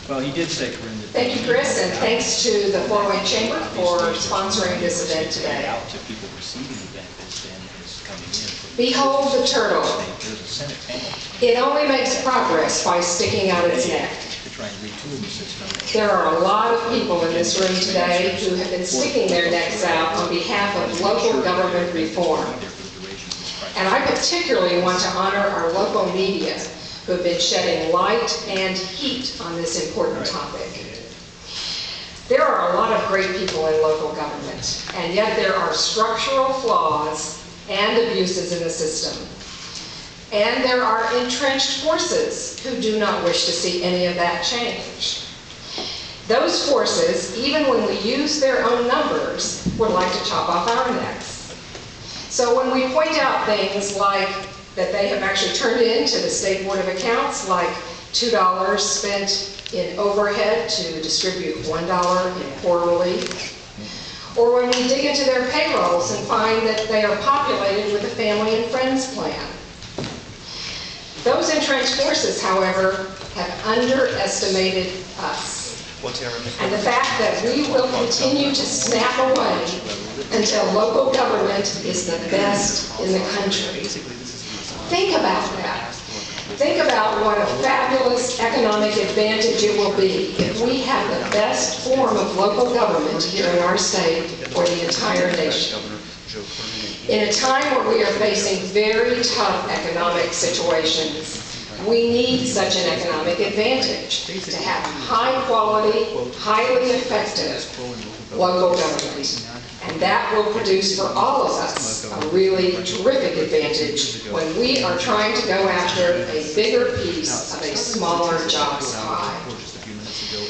Well, he did say, Corinne, that... Thank you, Chris, and thanks to the 401 Chamber for sponsoring this event today. ...out to people receiving the benefits than is coming in. Behold the turtle. There's a Senate panel It only makes progress by sticking out its neck. to try and retool the system. There are a lot of people in this room today who have been sticking their necks out on behalf of local government reform. And I particularly want to honor our local media who have been shedding light and heat on this important topic. There are a lot of great people in local government, and yet there are structural flaws and abuses in the system. And there are entrenched forces who do not wish to see any of that change. Those forces, even when we use their own numbers, would like to chop off our necks. So when we point out things like that they have actually turned into the State Board of Accounts, like $2 spent in overhead to distribute $1 in quarterly, or when we dig into their payrolls and find that they are populated with a family and friends plan. Those entrenched forces, however, have underestimated us. And the fact that we will continue to snap away until local government is the best in the country. Think about that. Think about what a fabulous economic advantage it will be if we have the best form of local government here in our state or the entire nation. In a time where we are facing very tough economic situations, we need such an economic advantage to have high quality, highly effective local government. And that will produce for all of us a really terrific advantage when we are trying to go after a bigger piece of a smaller jobs pie.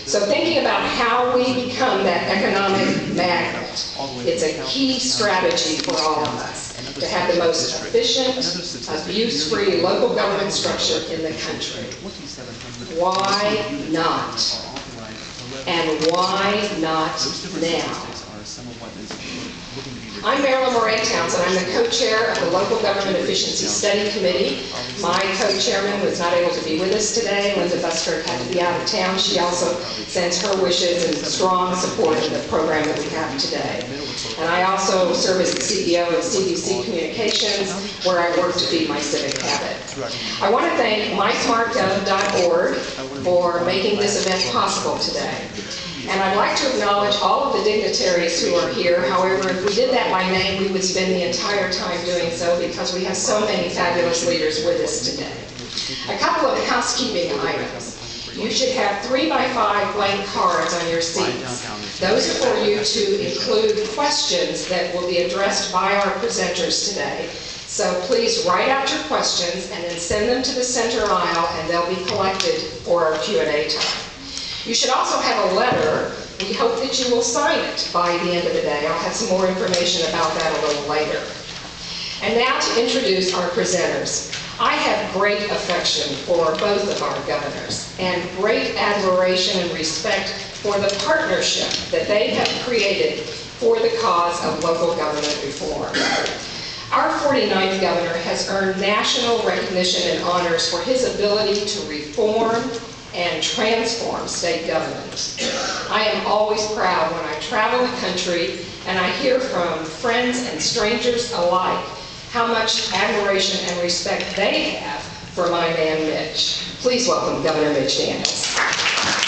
So thinking about how we become that economic magnet, it's a key strategy for all of us to have the most efficient, abuse-free local government structure in the country. Why not? And why not now? I'm Marilyn Moran-Townsend. I'm the co-chair of the Local Government Efficiency Study Committee. My co-chairman was not able to be with us today. Linda Buskirk had to be out of town. She also sends her wishes and strong support of the program that we have today. And I also serve as the CEO of CBC Communications, where I work to feed my civic habit. I want to thank mysmartgov.org for making this event possible today. And I'd like to acknowledge all of the dignitaries who are here. However, if we did that by name, we would spend the entire time doing so because we have so many fabulous leaders with us today. A couple of housekeeping items. You should have 3x5 blank cards on your seats. Those are for you to include questions that will be addressed by our presenters today. So please write out your questions and then send them to the center aisle, and they'll be collected for our Q&A time. You should also have a letter. We hope that you will sign it by the end of the day. I'll have some more information about that a little later. And now to introduce our presenters. I have great affection for both of our governors and great admiration and respect for the partnership that they have created for the cause of local government reform. Our 49th governor has earned national recognition and honors for his ability to reform and transform state government. I am always proud when I travel the country and I hear from friends and strangers alike how much admiration and respect they have for my man Mitch. Please welcome Governor Mitch Daniels.